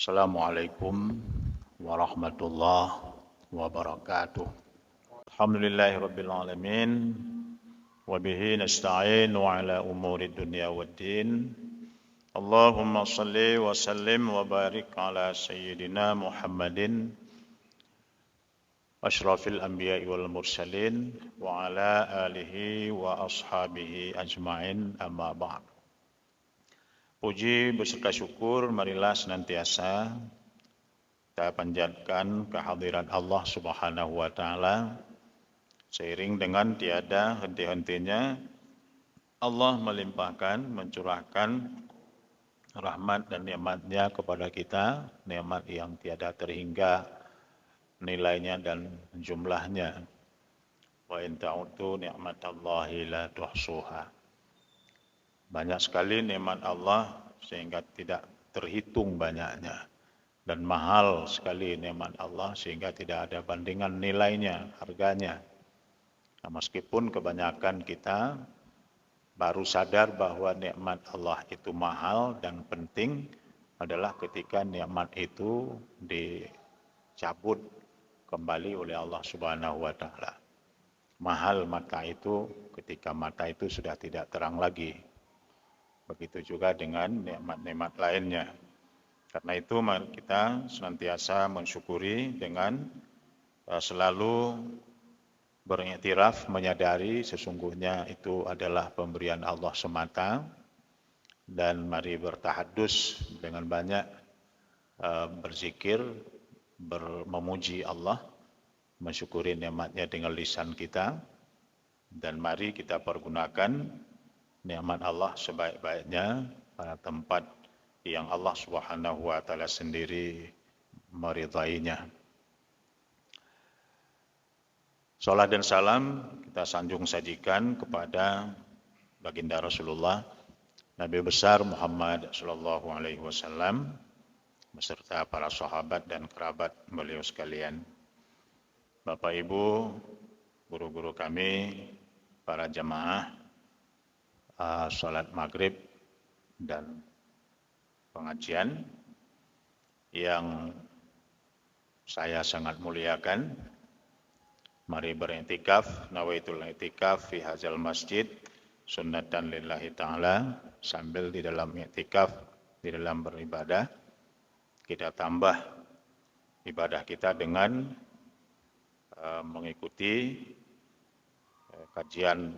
Assalamualaikum warahmatullahi wabarakatuh. Alhamdulillahirabbil alamin wa bihi nasta'in wa ala umuri dunya waddin. Allahumma shalli wa sallim wa barik ala sayyidina Muhammadin asyrafil anbiya'i wal mursalin wa ala alihi wa ashabihi ajma'in, amma ba'd. Puji beserta syukur marilah senantiasa kita panjatkan kehadirat Allah Subhanahu wa taala. Seiring dengan tiada henti-hentinya Allah melimpahkan, mencurahkan rahmat dan nikmat-Nya kepada kita, nikmat yang tiada terhingga nilainya dan jumlahnya. Wa in ta'uddu ni'matallahi la tuhsuha. Banyak sekali nikmat Allah sehingga tidak terhitung banyaknya. Dan mahal sekali nikmat Allah sehingga tidak ada bandingan nilainya, harganya. Nah, meskipun kebanyakan kita baru sadar bahwa nikmat Allah itu mahal dan penting adalah ketika nikmat itu dicabut kembali oleh Allah Subhanahu wa taala. Mahal mata itu ketika mata itu sudah tidak terang lagi. Begitu juga dengan nikmat-nikmat lainnya. Karena itu mari kita senantiasa mensyukuri dengan selalu beriktiraf, menyadari sesungguhnya itu adalah pemberian Allah semata. Dan mari bertahadus dengan banyak berzikir, memuji Allah, mensyukuri nikmat-Nya dengan lisan kita. Dan mari kita pergunakan nikmat Allah sebaik-baiknya pada tempat yang Allah Subhanahu wa taala sendiri meridainya. Salat dan salam kita sanjung sajikan kepada baginda Rasulullah Nabi besar Muhammad sallallahu alaihi wasallam beserta para sahabat dan kerabat beliau sekalian. Bapak Ibu, guru-guru kami, para jamaah salat maghrib dan pengajian yang saya sangat muliakan. Mari beriktikaf, nawaitul iktikaf fi hadzal masjid sunnatan lillahi ta'ala. Sambil di dalam iktikaf, di dalam beribadah, kita tambah ibadah kita dengan mengikuti kajian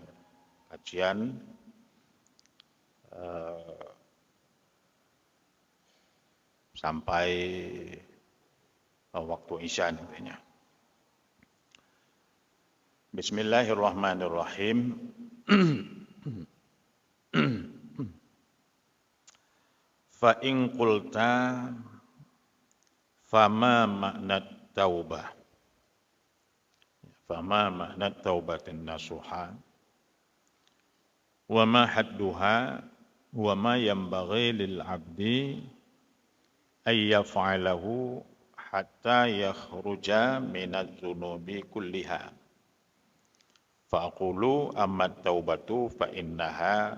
sampai waktu Isya nantinya. Bismillahirrahmanirrahim. Fa in qulta fama makna taubah. Fama makna taubatin nasuha. Wa ma hadduha wa ma yanbaghi lil 'abdi ay yaf'alahu hatta yakhruja minadz dzunubi kulliha. Fa aqulu amma taubatu fa innaha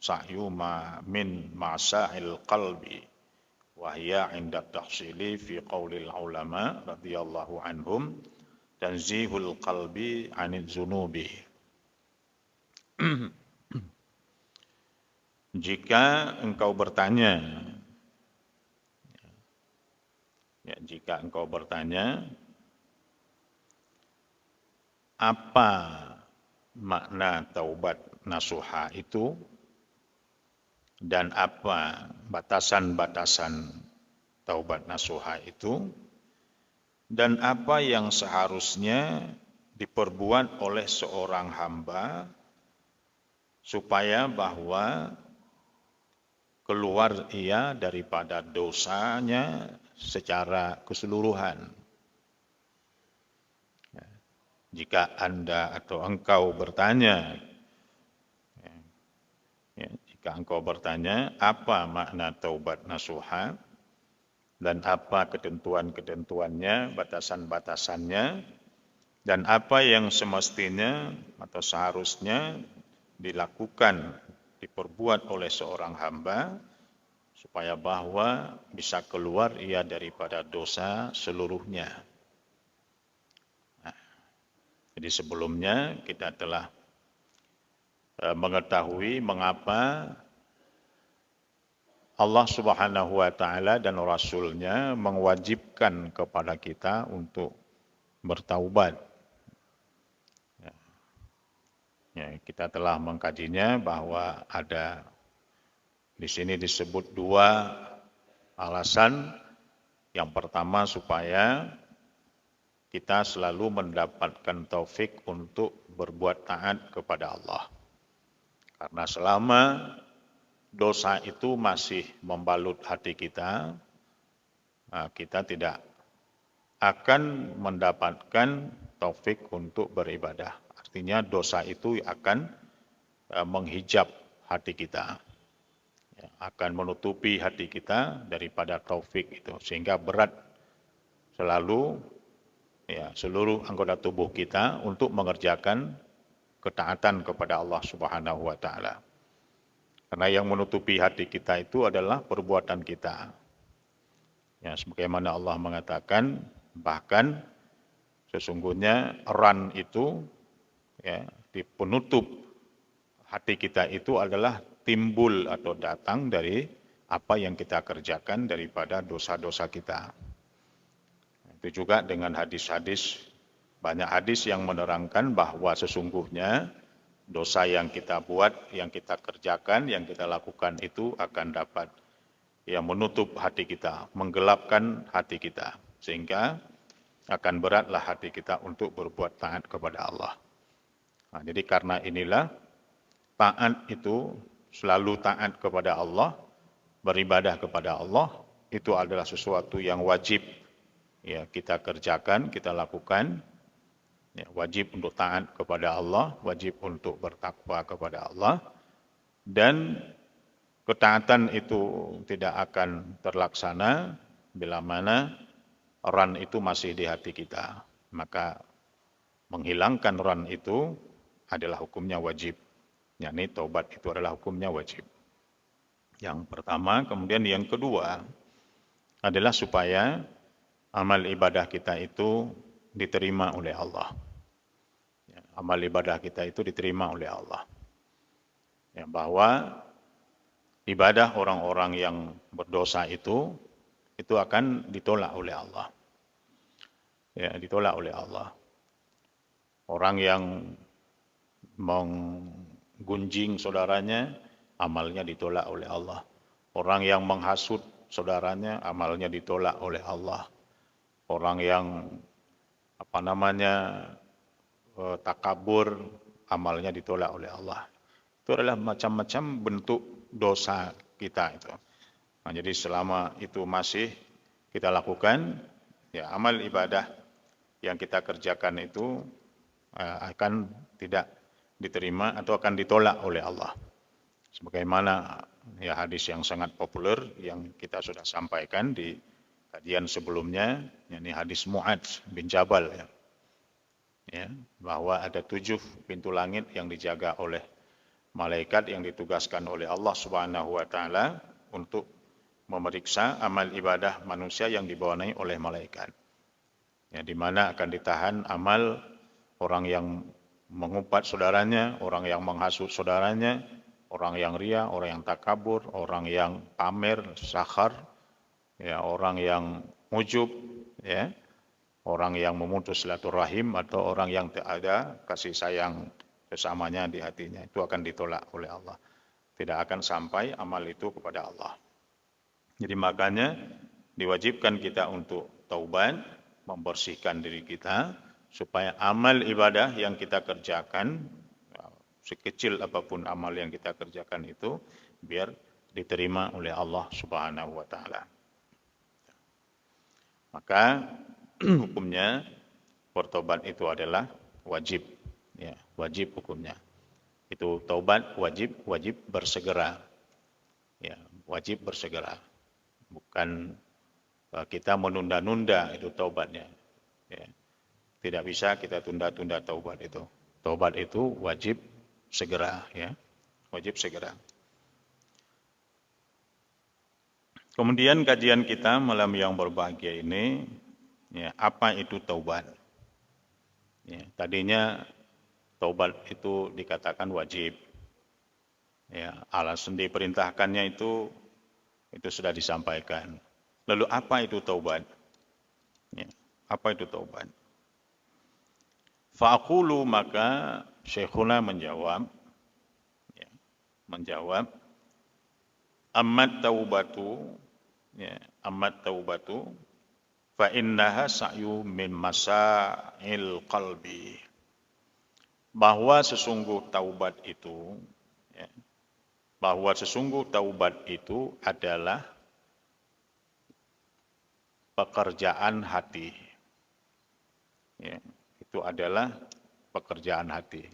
sa'yuma min ma'sa'il qalbi wa hiya 'inda tahsili fi qaulil ulama radhiyallahu anhum tanzihul qalbi 'anidz dzunubi. Jika engkau bertanya, apa makna taubat nasuha itu dan apa batasan-batasan taubat nasuha itu dan apa yang seharusnya diperbuat oleh seorang hamba supaya bahwa keluar ia daripada dosanya secara keseluruhan. Jika Anda atau engkau bertanya, apa makna taubat nasuha dan apa ketentuan-ketentuannya, batasan-batasannya, dan apa yang semestinya atau seharusnya dilakukan, diperbuat oleh seorang hamba supaya bahwa bisa keluar ia daripada dosa seluruhnya. Nah, jadi sebelumnya kita telah mengetahui mengapa Allah Subhanahu wa taala dan Rasul-Nya mewajibkan kepada kita untuk bertaubat. Ya, kita telah mengkajinya bahwa ada di sini disebut dua alasan. Yang pertama supaya kita selalu mendapatkan taufik untuk berbuat taat kepada Allah. Karena selama dosa itu masih membalut hati kita, kita tidak akan mendapatkan taufik untuk beribadah. Artinya dosa itu akan menghijab hati kita, akan menutupi hati kita daripada taufik itu, sehingga berat selalu seluruh anggota tubuh kita untuk mengerjakan ketaatan kepada Allah Subhanahu wa taala. Karena yang menutupi hati kita itu adalah perbuatan kita. Ya, sebagaimana Allah mengatakan, bahkan sesungguhnya ran itu di penutup hati kita itu adalah timbul atau datang dari apa yang kita kerjakan daripada dosa-dosa kita. Itu juga dengan hadis-hadis, banyak hadis yang menerangkan bahwa sesungguhnya dosa yang kita buat, yang kita kerjakan, yang kita lakukan itu akan dapat menutup hati kita, menggelapkan hati kita, sehingga akan beratlah hati kita untuk berbuat taat kepada Allah. Nah, jadi karena inilah taat itu selalu taat kepada Allah, beribadah kepada Allah, itu adalah sesuatu yang wajib kita kerjakan, kita lakukan. Wajib untuk taat kepada Allah, wajib untuk bertakwa kepada Allah, dan ketaatan itu tidak akan terlaksana bila mana ran itu masih di hati kita. Maka menghilangkan ran itu adalah hukumnya wajib. Yakni taubat itu adalah hukumnya wajib. Yang pertama, kemudian yang kedua adalah supaya amal ibadah kita itu diterima oleh Allah. Amal ibadah kita itu diterima oleh Allah. Bahwa ibadah orang-orang yang berdosa itu akan ditolak oleh Allah. Ditolak oleh Allah. Orang yang menggunjing saudaranya, amalnya ditolak oleh Allah. Orang yang menghasut saudaranya, amalnya ditolak oleh Allah. Orang yang takabur, amalnya ditolak oleh Allah. Itu adalah macam-macam bentuk dosa kita itu. Nah, jadi selama itu masih kita lakukan, amal ibadah yang kita kerjakan itu akan tidak diterima atau akan ditolak oleh Allah. Sebagaimana hadis yang sangat populer yang kita sudah sampaikan di kajian sebelumnya, yakni hadis Mu'adz bin Jabal, bahwa ada 7 pintu langit yang dijaga oleh malaikat yang ditugaskan oleh Allah Subhanahu wa taala untuk memeriksa amal ibadah manusia yang dibawahi oleh malaikat. Di mana akan ditahan amal orang yang mengumpat saudaranya, orang yang menghasut saudaranya, orang yang ria, orang yang takabur, orang yang pamer, sakhar, orang yang ujub, orang yang memutus silaturahim, atau orang yang tak ada kasih sayang sesamanya di hatinya, itu akan ditolak oleh Allah. Tidak akan sampai amal itu kepada Allah. Jadi makanya diwajibkan kita untuk taubat, membersihkan diri kita, supaya amal ibadah yang kita kerjakan, sekecil apapun amal yang kita kerjakan itu, biar diterima oleh Allah Subhanahu wa taala. Maka hukumnya bertobat itu adalah wajib, wajib hukumnya. Itu taubat wajib bersegera. Wajib bersegera. Bukan kita menunda-nunda itu taubatnya. Tidak bisa kita tunda-tunda taubat itu. Taubat itu wajib segera, wajib segera. Kemudian kajian kita malam yang berbahagia ini, ya, apa itu taubat? Ya, tadinya taubat itu dikatakan wajib. Ya, alasan diperintahkannya itu sudah disampaikan. Lalu apa itu taubat? Ya, apa itu taubat? Fa'aqulu, maka Syekhuna menjawab, ya, ammat taubatu, ya, ammat taubatu fa innaha sa'yu min masail qalbi. Bahwa sesungguh taubat itu, ya, bahwa sesungguh taubat itu adalah pekerjaan hati. Ya, itu adalah pekerjaan hati.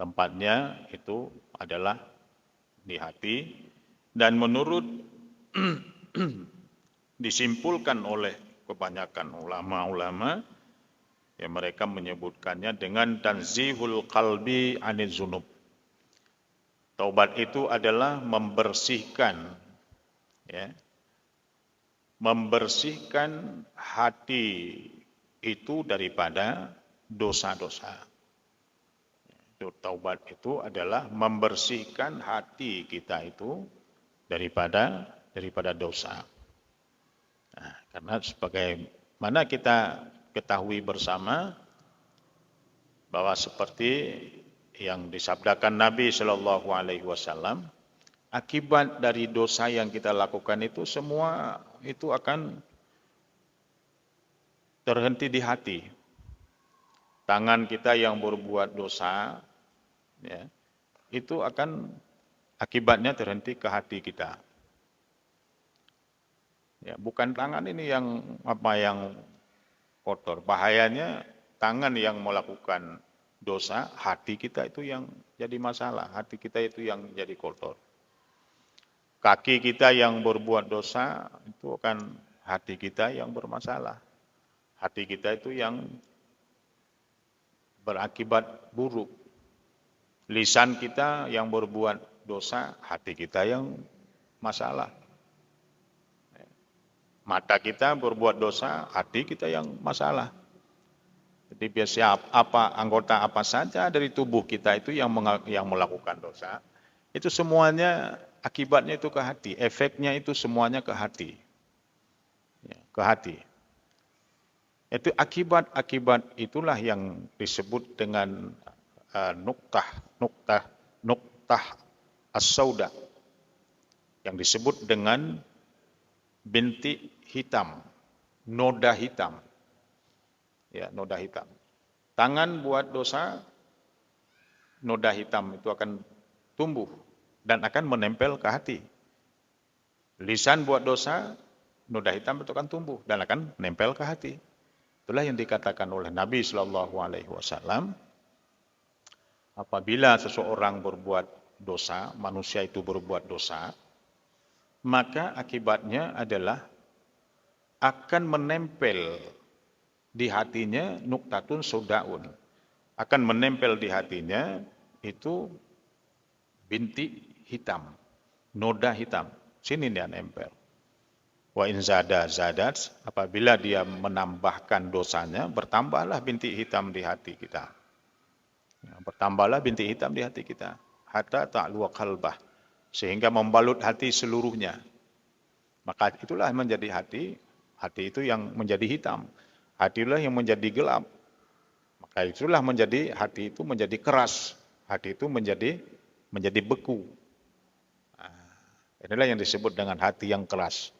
Tempatnya itu adalah di hati, dan menurut disimpulkan oleh kebanyakan ulama-ulama, ya, mereka menyebutkannya dengan tanzihul qalbi anil zunub. Taubat itu adalah membersihkan, ya, membersihkan hati itu daripada dosa-dosa. Taubat itu adalah membersihkan hati kita itu daripada dosa. Nah, karena sebagaimana kita ketahui bersama bahwa seperti yang disabdakan Nabi Shallallahu Alaihi Wasallam, akibat dari dosa yang kita lakukan itu semua itu akan terhenti di hati. Tangan kita yang berbuat dosa, ya, itu akan akibatnya terhenti ke hati kita. Ya, bukan tangan ini yang kotor. Bahayanya tangan yang melakukan dosa, hati kita itu yang jadi masalah. Hati kita itu yang jadi kotor. Kaki kita yang berbuat dosa, itu akan hati kita yang bermasalah. Hati kita itu yang berakibat buruk. Lisan kita yang berbuat dosa, hati kita yang masalah. Mata kita berbuat dosa, hati kita yang masalah. Jadi biasanya anggota apa saja dari tubuh kita itu yang melakukan dosa, itu semuanya akibatnya itu ke hati, efeknya itu semuanya ke hati. Ya, ke hati. Itu akibat-akibat itulah yang disebut dengan nuktah as-sauda, yang disebut dengan bintik hitam, noda hitam. Ya, noda hitam. Tangan buat dosa, noda hitam itu akan tumbuh dan akan menempel ke hati. Lisan buat dosa, noda hitam itu akan tumbuh dan akan menempel ke hati. Itulah yang dikatakan oleh Nabi Shallallahu Alaihi Wasallam. Apabila seseorang berbuat dosa, manusia itu berbuat dosa, maka akibatnya adalah akan menempel di hatinya nuktatun saudaun. Akan menempel di hatinya itu bintik hitam, noda hitam. Sini dia nempel. Wa in zadat, apabila dia menambahkan dosanya, bertambahlah bintik hitam di hati kita. Ya, bertambahlah bintik hitam di hati kita. Hatta ta'luwa qalbah, sehingga membalut hati seluruhnya. Maka itulah menjadi hati itu yang menjadi hitam. Hati itulah yang menjadi gelap. Maka itulah menjadi hati itu menjadi keras. Hati itu menjadi beku. Nah, inilah yang disebut dengan hati yang keras.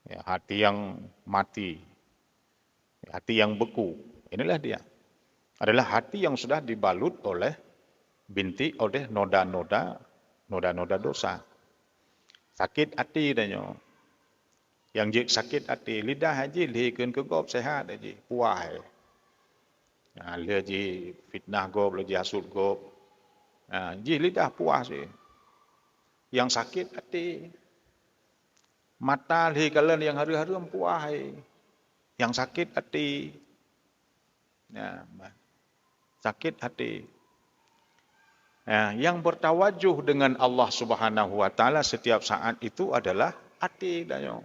Ya, hati yang mati, hati yang beku, inilah dia. Adalah hati yang sudah dibalut oleh oleh noda-noda dosa. Sakit hati danyo. Yang sakit hati, lidah haji lihikeun ke gop sehat haji, puah. Nah, leji fitnah gop, leji hasud gop. Nah, ji lidah puah sih. Yang sakit hati, mata lihi kalian yang hari-hari empuahai, yang sakit hati, ya, sakit hati. Ya, yang bertawajuh dengan Allah Subhanahu Wa Taala setiap saat itu adalah hati dayo.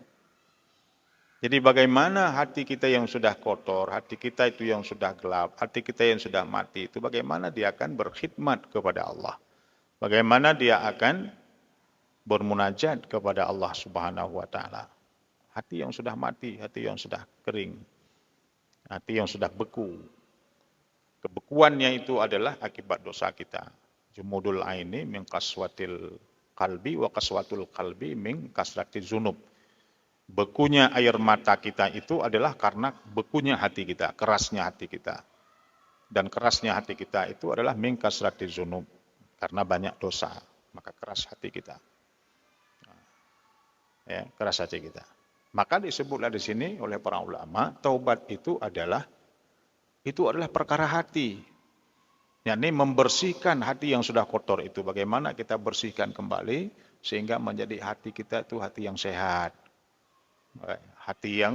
Jadi bagaimana hati kita yang sudah kotor, hati kita itu yang sudah gelap, hati kita yang sudah mati itu bagaimana dia akan berkhidmat kepada Allah. Bagaimana dia akan bermunajat kepada Allah Subhanahu wa taala. Hati yang sudah mati, hati yang sudah kering, hati yang sudah beku. Kebekuannya itu adalah akibat dosa kita. Jumudul aini min qaswatil qalbi wa qaswatul qalbi min kasratil zunub. Bekunya air mata kita itu adalah karena bekunya hati kita, kerasnya hati kita. Dan kerasnya hati kita itu adalah min kasratil zunub. Karena banyak dosa, maka keras hati kita. Ya, keras hati kita. Maka disebutlah di sini oleh para ulama, taubat itu adalah perkara hati. Yakni membersihkan hati yang sudah kotor itu. Bagaimana kita bersihkan kembali sehingga menjadi hati kita itu hati yang sehat. Hati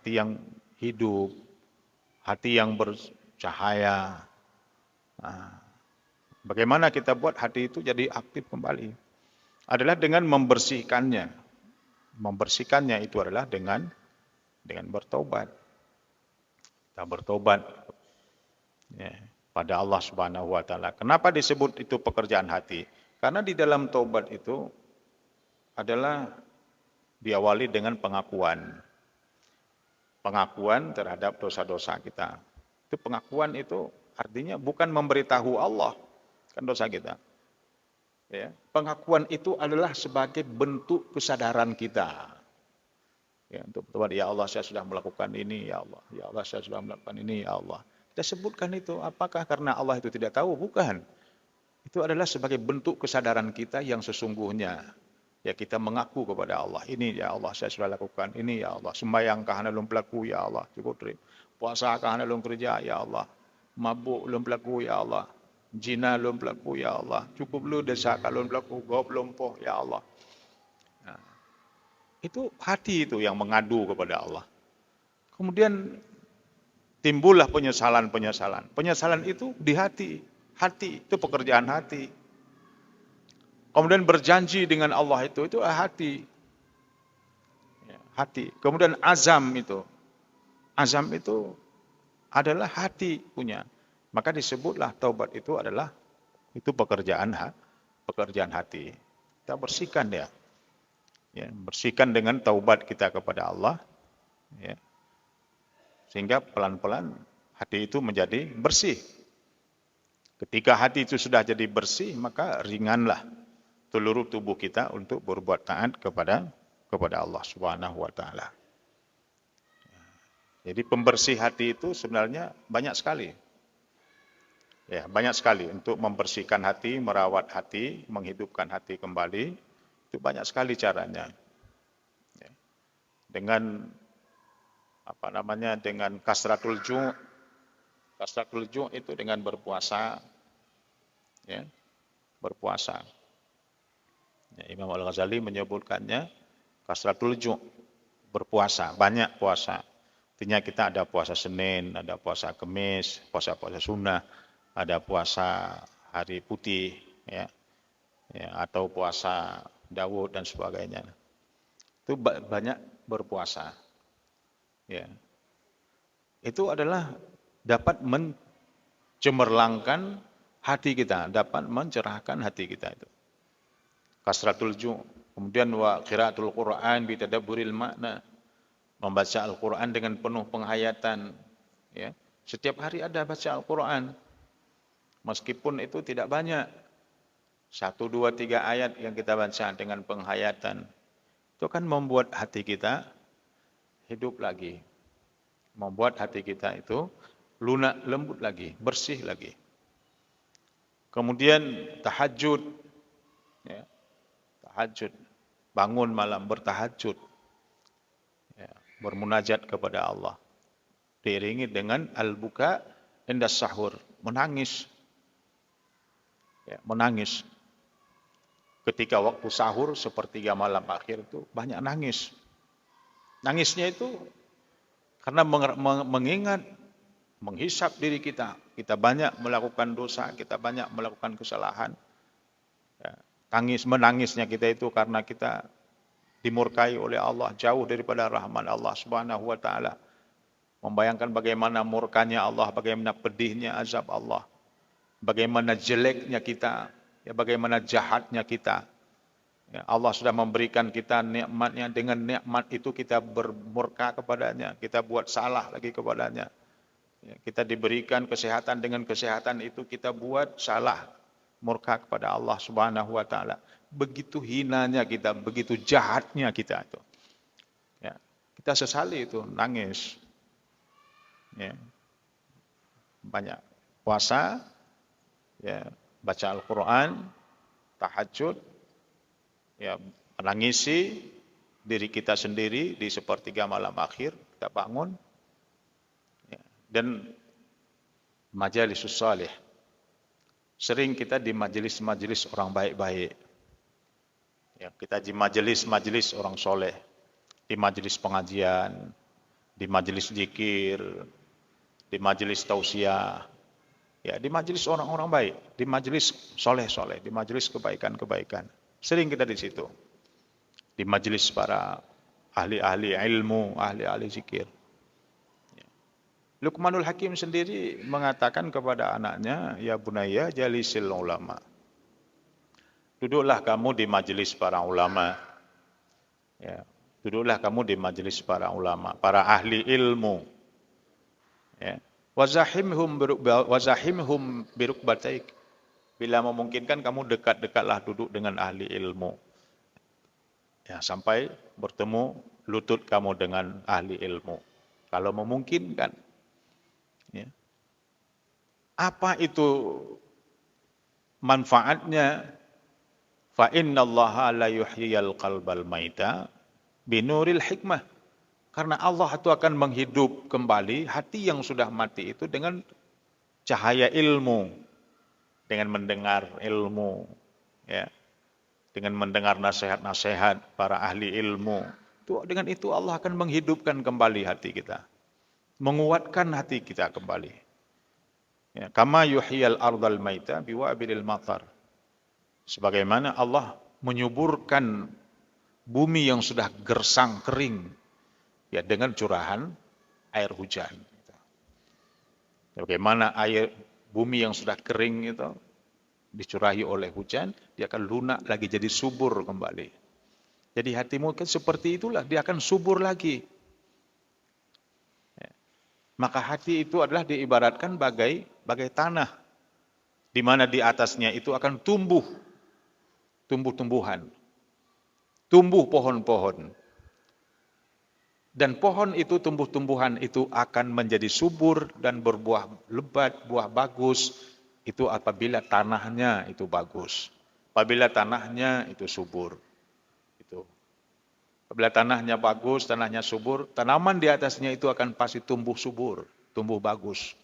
yang hidup, hati yang bercahaya. Nah, bagaimana kita buat hati itu jadi aktif kembali? Adalah dengan membersihkannya. Membersihkannya itu adalah dengan bertobat. Kita bertobat ya, pada Allah Subhanahu wa taala. Kenapa disebut itu pekerjaan hati? Karena di dalam taubat itu adalah diawali dengan pengakuan. Pengakuan terhadap dosa-dosa kita. Itu pengakuan itu artinya bukan memberitahu Allah kan dosa kita. Ya, pengakuan itu adalah sebagai bentuk kesadaran kita. Ya, untuk bertobat, ya Allah saya sudah melakukan ini, ya Allah. Ya Allah saya sudah melakukan ini, ya Allah. Kita sebutkan itu, apakah karena Allah itu tidak tahu? Bukan. Itu adalah sebagai bentuk kesadaran kita yang sesungguhnya. Ya kita mengaku kepada Allah, ini ya Allah saya sudah lakukan, ini ya Allah. Sembahyang kahana belum pelaku, ya Allah. Cukup tri. Puasa kahana belum kerja, ya Allah. Mabuk belum pelaku, ya Allah. Zina belum pelaku, ya Allah. Cukup lu desa kalau belum pelaku, gau belum poh, ya Allah. Nah, itu hati itu yang mengadu kepada Allah. Kemudian timbullah penyesalan-penyesalan. Penyesalan itu di hati. Hati itu pekerjaan hati. Kemudian berjanji dengan Allah itu hati. Ya, hati. Kemudian azam itu. Azam itu adalah hati punya. Maka disebutlah taubat itu adalah pekerjaan hati. Kita bersihkan dia. Ya, bersihkan dengan taubat kita kepada Allah. Ya. Sehingga pelan-pelan hati itu menjadi bersih. Ketika hati itu sudah jadi bersih, maka ringanlah seluruh tubuh kita untuk berbuat taat kepada Allah Subhanahu wa taala. Jadi pembersih hati itu sebenarnya banyak sekali. Ya, banyak sekali untuk membersihkan hati, merawat hati, menghidupkan hati kembali. Itu banyak sekali caranya. Ya. Dengan dengan kasratul ju'. Kasratul ju' itu dengan berpuasa. Ya. Berpuasa. Ya, Imam Al-Ghazali menyebutkannya kasratul ju', berpuasa, banyak puasa. Artinya kita ada puasa Senin, ada puasa Kamis, puasa-puasa sunnah, ada puasa hari putih, ya, atau puasa Daud dan sebagainya. Itu banyak berpuasa. Ya. Itu adalah dapat mencemerlangkan hati kita, dapat mencerahkan hati kita itu. Kasratul ju', kemudian wa qiraatul Qur'an bi tadabburil makna, membaca Al-Qur'an dengan penuh penghayatan, ya. Setiap hari ada baca Al-Qur'an. Meskipun itu tidak banyak. 1, 2, 3 ayat yang kita baca dengan penghayatan. Itu kan membuat hati kita hidup lagi. Membuat hati kita itu lunak, lembut lagi, bersih lagi. Kemudian tahajud, ya. Tahajud, bangun malam bertahajud, ya, bermunajat kepada Allah, diiringi dengan al-buka inda sahur, menangis, ya, menangis. Ketika waktu sahur sepertiga malam akhir itu banyak nangis. Nangisnya itu karena mengingat, menghisap diri kita. Kita banyak melakukan dosa, kita banyak melakukan kesalahan. Ya. Menangisnya kita itu karena kita dimurkai oleh Allah, jauh daripada rahmat Allah Subhanahu wa taala. Membayangkan bagaimana murkanya Allah, bagaimana pedihnya azab Allah, bagaimana jeleknya kita, ya bagaimana jahatnya kita. Ya, Allah sudah memberikan kita nikmatnya, dengan nikmat itu kita bermurka kepadanya, kita buat salah lagi kepadanya. Ya, kita diberikan kesehatan, dengan kesehatan itu kita buat salah, murka kepada Allah Subhanahu wa taala. Begitu hinanya kita, begitu jahatnya kita itu. Ya, kita sesali itu, nangis. Ya, banyak puasa, ya, baca Al-Quran, tahajud, ya, menangisi diri kita sendiri di sepertiga malam akhir, kita bangun, ya, dan majalisus salih. Sering kita di majelis-majelis orang baik-baik, ya, kita di majelis-majelis orang soleh, di majelis pengajian, di majelis zikir, di majelis tausiah, ya, di majelis orang-orang baik, di majelis soleh-soleh, di majelis kebaikan-kebaikan. Sering kita di situ. Di majelis para ahli-ahli ilmu, ahli-ahli zikir. Luqmanul Hakim sendiri mengatakan kepada anaknya, ya bunayya jalisil ulama. Duduklah kamu di majelis para ulama. Ya, duduklah kamu di majelis para ulama, para ahli ilmu. Ya. Wazahimhum birukbataik. Bila memungkinkan kamu dekat-dekatlah duduk dengan ahli ilmu. Ya, sampai bertemu lutut kamu dengan ahli ilmu. Kalau memungkinkan. Ya. Apa itu manfaatnya? Fa innallaha la yuhyiyal qalbal maita binuril hikmah. Karena Allah itu akan menghidup kembali hati yang sudah mati itu dengan cahaya ilmu, dengan mendengar ilmu, ya, dengan mendengar nasihat-nasihat para ahli ilmu. Dengan itu Allah akan menghidupkan kembali hati kita, menguatkan hati kita kembali. Ya, kama yuhyiyal ardal maita biwa'bil matar. Sebagaimana Allah menyuburkan bumi yang sudah gersang kering, ya, dengan curahan air hujan. Bagaimana air bumi yang sudah kering itu dicurahi oleh hujan, dia akan lunak lagi, jadi subur kembali. Jadi hatimu kan seperti itulah, dia akan subur lagi. Ya. Maka hati itu adalah diibaratkan bagai tanah, di mana di atasnya itu akan tumbuh-tumbuhan, tumbuh pohon-pohon. Dan pohon itu, tumbuh-tumbuhan itu akan menjadi subur dan berbuah lebat, buah bagus, itu apabila tanahnya itu bagus. Apabila tanahnya itu subur. Itu. Apabila tanahnya bagus, tanahnya subur, tanaman di atasnya itu akan pasti tumbuh subur, tumbuh bagus.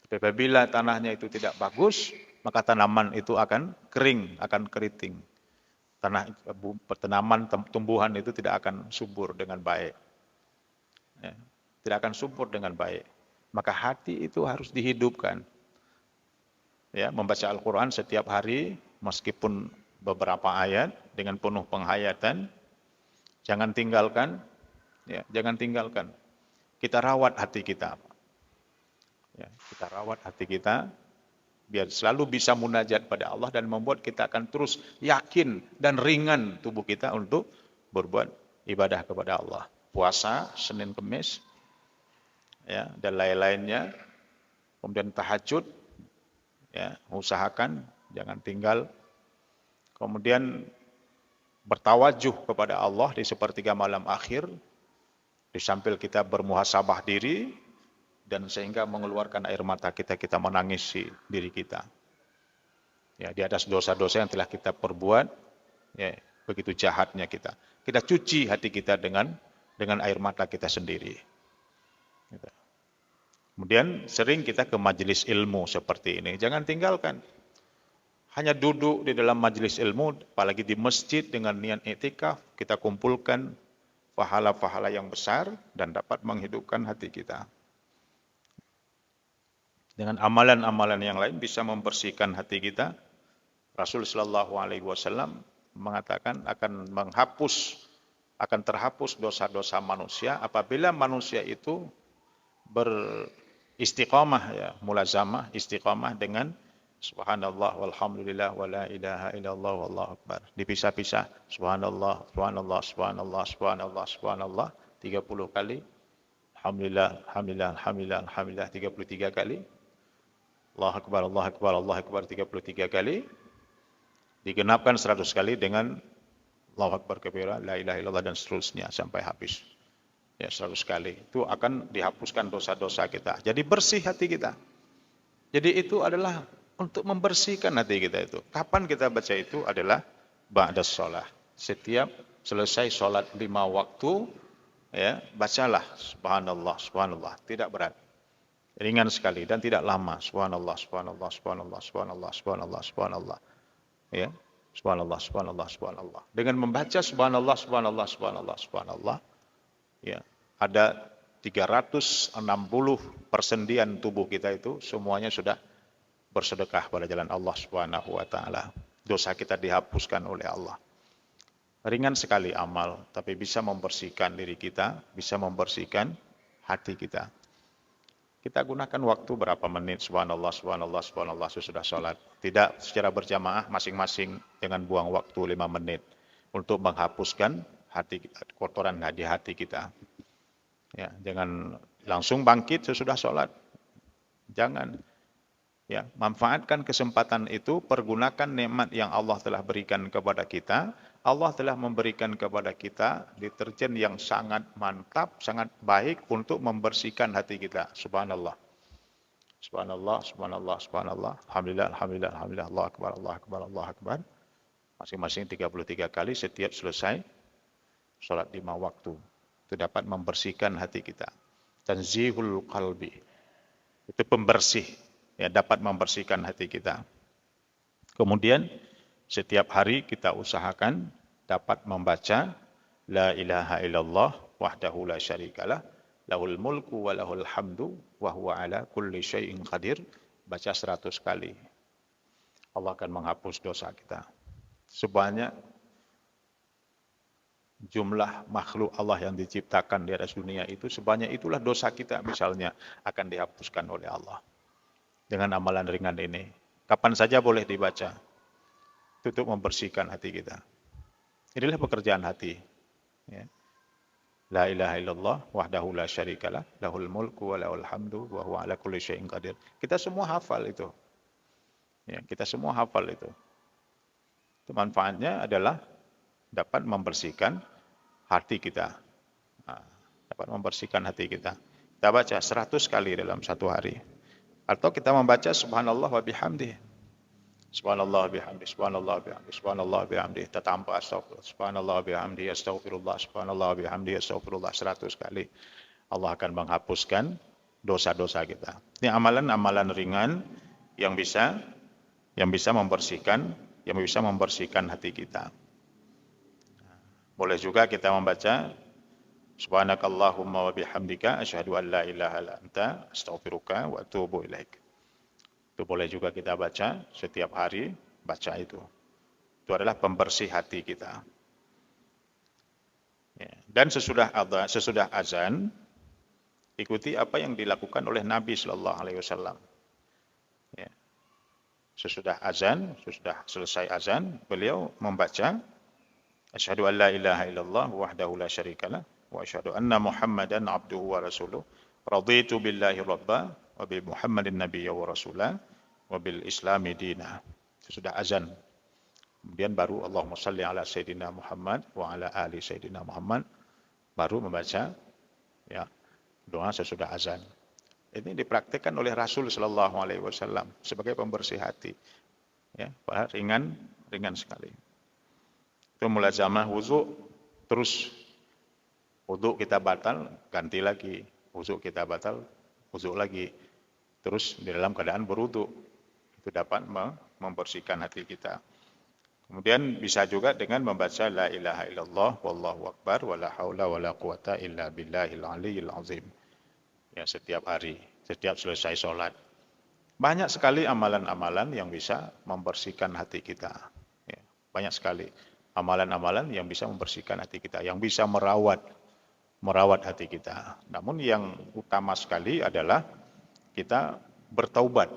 Tapi apabila tanahnya itu tidak bagus, maka tanaman itu akan kering, akan keriting. Tanaman, tumbuhan itu tidak akan subur dengan baik. Ya, tidak akan subur dengan baik. Maka hati itu harus dihidupkan. Ya, membaca Al-Quran setiap hari, meskipun beberapa ayat dengan penuh penghayatan, jangan tinggalkan. Ya, jangan tinggalkan. Kita rawat hati kita. Ya, kita rawat hati kita biar selalu bisa munajat pada Allah dan membuat kita akan terus yakin dan ringan tubuh kita untuk berbuat ibadah kepada Allah. Puasa Senin Kemis, ya, dan lain-lainnya. Kemudian tahajud, ya, usahakan jangan tinggal. Kemudian bertawajuh kepada Allah di sepertiga malam akhir, di sambil kita bermuhasabah diri, dan sehingga mengeluarkan air mata kita, kita menangisi diri kita. Ya, di atas dosa-dosa yang telah kita perbuat, ya, begitu jahatnya kita. Kita cuci hati kita dengan air mata kita sendiri. Kemudian sering kita ke majelis ilmu seperti ini. Jangan tinggalkan. Hanya duduk di dalam majelis ilmu, apalagi di masjid dengan niat iktikaf, kita kumpulkan pahala-pahala yang besar dan dapat menghidupkan hati kita. Dengan amalan-amalan yang lain bisa membersihkan hati kita. Rasul sallallahu alaihi wasallam mengatakan akan menghapus akan terhapus dosa-dosa manusia apabila manusia itu beristiqamah, ya, mulazamah, istiqamah dengan subhanallah walhamdulillah wala ilaha illallah wallahu akbar. Dipisah-pisah, subhanallah, subhanallah, subhanallah, subhanallah, subhanallah 30 kali. Alhamdulillah, alhamdulillah, alhamdulillah, alhamdulillah 33 kali. Allahu akbar, Allahu akbar, Allahu akbar 33 kali. Digenapkan 100 kali dengan Allahu akbar kabira, la ilaha illallah dan seterusnya sampai habis. Ya, 100 kali. Itu akan dihapuskan dosa-dosa kita. Jadi bersih hati kita. Jadi itu adalah untuk membersihkan hati kita itu. Kapan kita baca itu adalah ba'da sholat. Setiap selesai sholat 5 waktu, ya, bacalah subhanallah, subhanallah. Tidak berat. Ringan sekali dan tidak lama. Subhanallah, subhanallah, subhanallah, subhanallah, subhanallah, subhanallah. Ya. Subhanallah, subhanallah, subhanallah. Dengan membaca subhanallah, subhanallah, subhanallah, subhanallah, ya, ada 360 persendian tubuh kita itu semuanya sudah bersedekah pada jalan Allah Subhanahu wa taala. Dosa kita dihapuskan oleh Allah. Ringan sekali amal, tapi bisa membersihkan diri kita, bisa membersihkan hati kita. Kita gunakan waktu berapa menit, subhanallah, subhanallah, subhanallah sesudah sholat. Tidak secara berjamaah, masing-masing dengan buang waktu 5 menit untuk menghapuskan hati, kotoran di hati kita. Ya, jangan langsung bangkit sesudah sholat. Jangan. Ya, manfaatkan kesempatan itu, pergunakan nikmat yang Allah telah berikan kepada kita. Allah telah memberikan kepada kita deterjen yang sangat mantap, sangat baik untuk membersihkan hati kita. Subhanallah. Subhanallah, subhanallah, subhanallah. Alhamdulillah, alhamdulillah, alhamdulillah. Allah akbar, Allah akbar, Allah akbar. Masing-masing 33 kali setiap selesai sholat 5 waktu. Itu dapat membersihkan hati kita. Tanzihul qalbi. Itu pembersih. Ya, dapat membersihkan hati kita. Kemudian setiap hari kita usahakan dapat membaca la ilaha illallah wahdahu la syarikalah lahul mulku wa lahul hamdu wa huwa ala kulli syai'in qadir. Baca 100 kali. Allah akan menghapus dosa kita. Sebanyak jumlah makhluk Allah yang diciptakan di atas dunia itu, sebanyak itulah dosa kita misalnya akan dihapuskan oleh Allah. Dengan amalan ringan ini. Kapan saja boleh dibaca. Untuk membersihkan hati kita. Inilah pekerjaan hati. Ya. La ilaha illallah wahdahu la syarikalah lahul mulku wa lahul hamdu wa huwa ala kulli syai'in qadir. Kita semua hafal itu. Ya, kita semua hafal itu. Itu manfaatnya adalah dapat membersihkan hati kita. Nah, dapat membersihkan hati kita. Kita baca 100 kali dalam satu hari. Atau kita membaca subhanallah wa bihamdih. Subhanallah bihamdi, subhanallah bihamdi, subhanallah bihamdi. Tambah astagfirullah, subhanallah bihamdi, astagfirullah, subhanallah bihamdi, astagfirullah 100 kali. Allah akan menghapuskan dosa-dosa kita. Ini amalan-amalan ringan yang bisa membersihkan hati kita. Boleh juga kita membaca subhanakallahumma wa bihamdika asyhadu an la ilaha illa anta astaghfiruka wa atubu ilaik. Itu boleh juga kita baca setiap hari, baca itu. Itu adalah pembersih hati kita. Ya. Dan sesudah azan, ikuti apa yang dilakukan oleh Nabi Sallallahu Alaihi Wasallam. Ya. Sesudah selesai azan, beliau membaca asyhadu an la ilaha illallah wahdahu la syarikalah wa asyhadu anna Muhammadan abduhu wa rasuluh. Raditu billahi rabba wa bi Muhammadin nabiyya wa rasulah wa bil islami dinah. Sesudah azan. Kemudian baru Allahumma salli ala sayyidina Muhammad wa ala ali sayyidina Muhammad, baru membaca ya doa sesudah azan. Ini dipraktikkan oleh Rasul sallallahu alaihi wasallam sebagai pembersih hati. Ya, padahal ringan sekali. Itu mulazamah wudu, terus wudu kita batal, ganti lagi. Wudu kita batal, wudu lagi. Terus di dalam keadaan berwudu. Itu dapat membersihkan hati kita. Kemudian bisa juga dengan membaca la ilaha illallah wallahu akbar wala haula wala quwata illa billahil aliyyil azim. Ya, setiap hari, setiap selesai sholat. Banyak sekali amalan-amalan yang bisa membersihkan hati kita. Ya, banyak sekali. amalan-amalan yang bisa membersihkan hati kita, yang bisa merawat hati kita. Namun yang utama sekali adalah kita bertaubat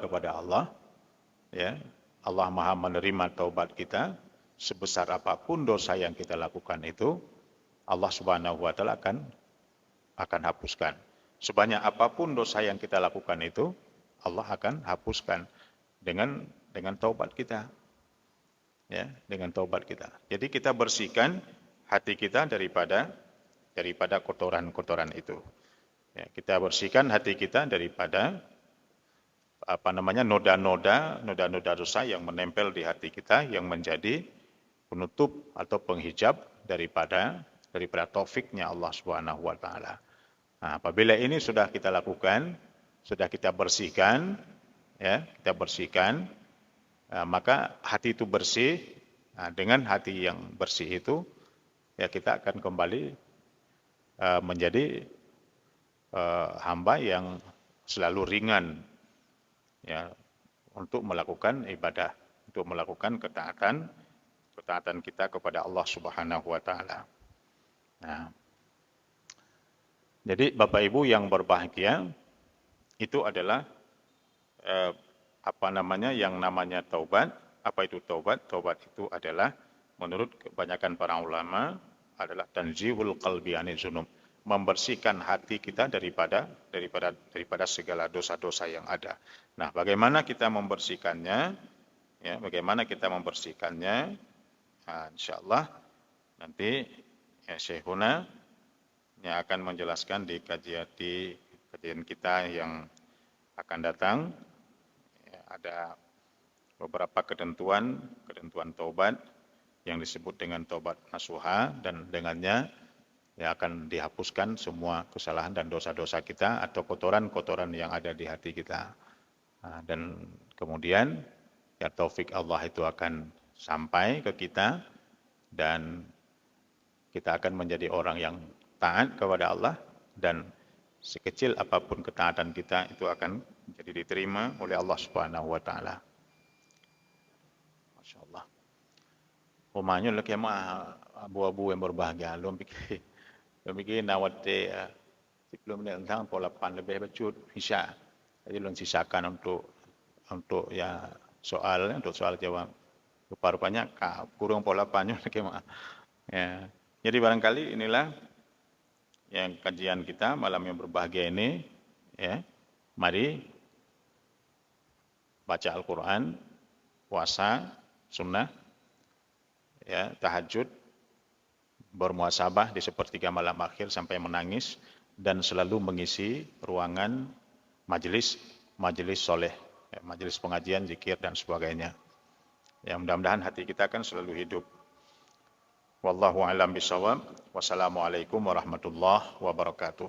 kepada Allah, ya. Allah Maha menerima taubat kita. Sebesar apapun dosa yang kita lakukan itu, Allah Subhanahu wa taala akan hapuskan. Sebanyak apapun dosa yang kita lakukan itu, Allah akan hapuskan dengan taubat kita. Ya, dengan taubat kita. Jadi kita bersihkan hati kita daripada kotoran-kotoran itu. Ya, kita bersihkan hati kita daripada noda-noda dosa yang menempel di hati kita, yang menjadi penutup atau penghijab daripada taufiknya Allah Subhanahu wa taala. Nah, apabila ini sudah kita lakukan, sudah kita bersihkan, ya, maka hati itu bersih. Nah, dengan hati yang bersih itu, ya, kita akan kembali menjadi hamba yang selalu ringan, ya, untuk melakukan ibadah, untuk melakukan ketaatan kita kepada Allah Subhanahu wa taala. Nah, jadi Bapak Ibu yang berbahagia, itu adalah yang namanya taubat. Apa itu taubat? Taubat itu adalah menurut kebanyakan para ulama adalah tanzihul qalbi anil dzunub, membersihkan hati kita daripada segala dosa-dosa yang ada. Nah, bagaimana kita membersihkannya? Ya, Nah, insyaallah nanti ya Syekhuna yang akan menjelaskan di kajian kita yang akan datang. Ya, ada beberapa ketentuan taubat yang disebut dengan taubat nasuha, dan dengannya ya akan dihapuskan semua kesalahan dan dosa-dosa kita atau kotoran-kotoran yang ada di hati kita. Nah, dan kemudian ya taufik Allah itu akan sampai ke kita dan kita akan menjadi orang yang taat kepada Allah, dan sekecil apapun ketaatan kita itu akan jadi diterima oleh Allah Subhanahu wa taala. Masyaallah. Rumahnya lagi mah abu-abu yang berbahagia. Lu pikir nawate 10 menit tentang pola pan lebih bacut Isya. Jadi lu sisakan untuk ya soal jawab. Rupa-rupanya kurang pola pannya lagi mah. Ya. Jadi barangkali inilah yang kajian kita malam yang berbahagia ini, ya. Mari baca Al-Qur'an, puasa, sunnah, ya, tahajud, bermuhasabah di sepertiga malam akhir sampai menangis, dan selalu mengisi ruangan majelis soleh, ya, majelis pengajian, zikir dan sebagainya. Ya, mudah-mudahan hati kita akan selalu hidup. Wallahu a'lam bishawab. Wassalamualaikum warahmatullahi wabarakatuh.